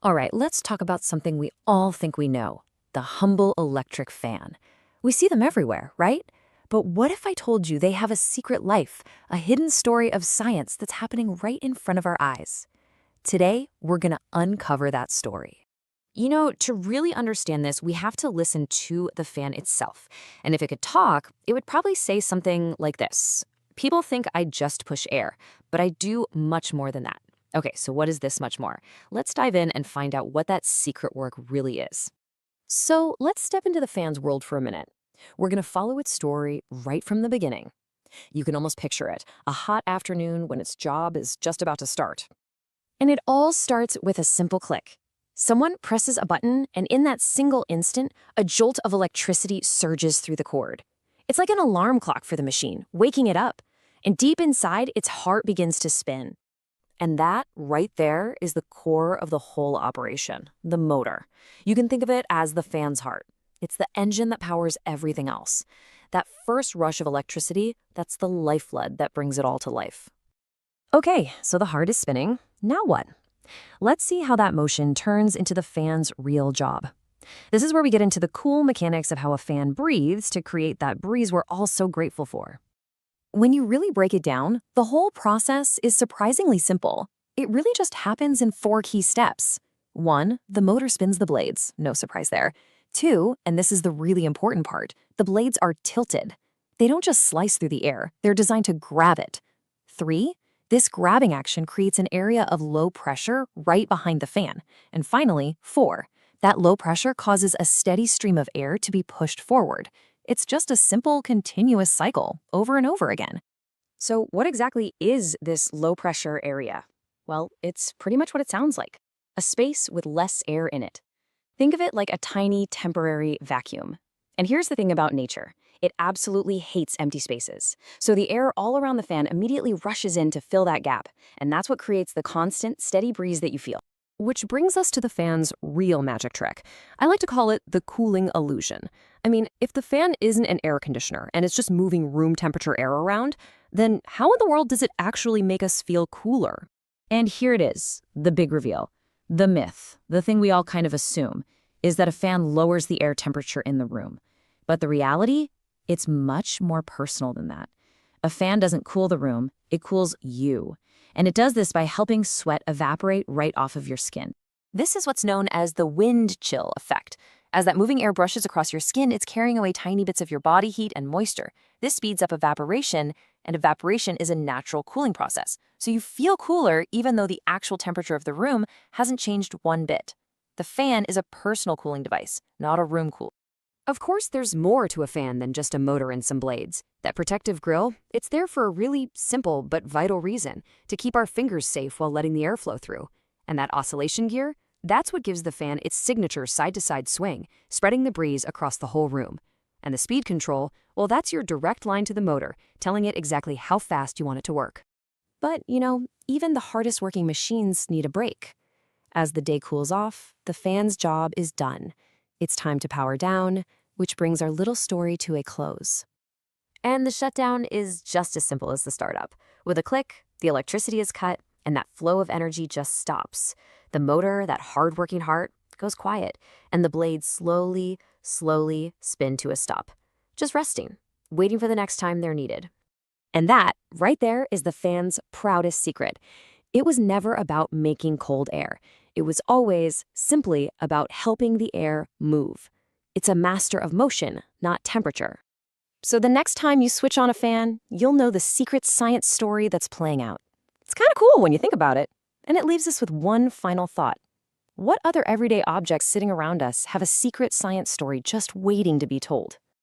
All right, let's talk about something we all think we know, the humble electric fan. We see them everywhere, right? But what if I told you they have a secret life, a hidden story of science that's happening right in front of our eyes? Today, we're going to uncover that story. To really understand this, we have to listen to the fan itself. And if it could talk, it would probably say something like this. People think I just push air, but I do much more than that. Okay, so what is this much more? Let's dive in and find out what that secret work really is. So let's step into the fan's world for a minute. We're going to follow its story right from the beginning. You can almost picture it, a hot afternoon when its job is just about to start. And it all starts with a simple click. Someone presses a button, and in that single instant, a jolt of electricity surges through the cord. It's like an alarm clock for the machine, waking it up. And deep inside, its heart begins to spin. And that, right there, is the core of the whole operation, the motor. You can think of it as the fan's heart. It's the engine that powers everything else. That first rush of electricity, that's the lifeblood that brings it all to life. Okay, so the heart is spinning. Now what? Let's see how that motion turns into the fan's real job. This is where we get into the cool mechanics of how a fan breathes to create that breeze we're all so grateful for. When you really break it down, the whole process is surprisingly simple. It really just happens in 4 key steps. 1, the motor spins the blades, no surprise there. 2, and this is the really important part, the blades are tilted. They don't just slice through the air, they're designed to grab it. 3, this grabbing action creates an area of low pressure right behind the fan. And finally, 4, that low pressure causes a steady stream of air to be pushed forward. It's just a simple, continuous cycle, over and over again. So what exactly is this low-pressure area? Well, it's pretty much what it sounds like, a space with less air in it. Think of it like a tiny, temporary vacuum. And here's the thing about nature. It absolutely hates empty spaces. So the air all around the fan immediately rushes in to fill that gap, and that's what creates the constant, steady breeze that you feel. Which brings us to the fan's real magic trick. I like to call it the cooling illusion. I mean, if the fan isn't an air conditioner and it's just moving room temperature air around, then how in the world does it actually make us feel cooler? And here it is, the big reveal. The myth, the thing we all kind of assume, is that a fan lowers the air temperature in the room. But the reality? It's much more personal than that. A fan doesn't cool the room, it cools you. And it does this by helping sweat evaporate right off of your skin. This is what's known as the wind chill effect. As that moving air brushes across your skin, it's carrying away tiny bits of your body heat and moisture. This speeds up evaporation, and evaporation is a natural cooling process. So you feel cooler even though the actual temperature of the room hasn't changed one bit. The fan is a personal cooling device, not a room cooler. Of course, there's more to a fan than just a motor and some blades. That protective grill, it's there for a really simple but vital reason, to keep our fingers safe while letting the air flow through. And that oscillation gear, that's what gives the fan its signature side-to-side swing, spreading the breeze across the whole room. And the speed control, well, that's your direct line to the motor, telling it exactly how fast you want it to work. But, even the hardest working machines need a break. As the day cools off, the fan's job is done. It's time to power down, which brings our little story to a close. And the shutdown is just as simple as the startup. With a click, the electricity is cut, and that flow of energy just stops. The motor, that hard-working heart, goes quiet, and the blades slowly spin to a stop. Just resting, waiting for the next time they're needed. And that, right there, is the fan's proudest secret. It was never about making cold air. It was always simply about helping the air move. It's a master of motion, not temperature. So the next time you switch on a fan, you'll know the secret science story that's playing out. It's kind of cool when you think about it. And it leaves us with one final thought. What other everyday objects sitting around us have a secret science story just waiting to be told?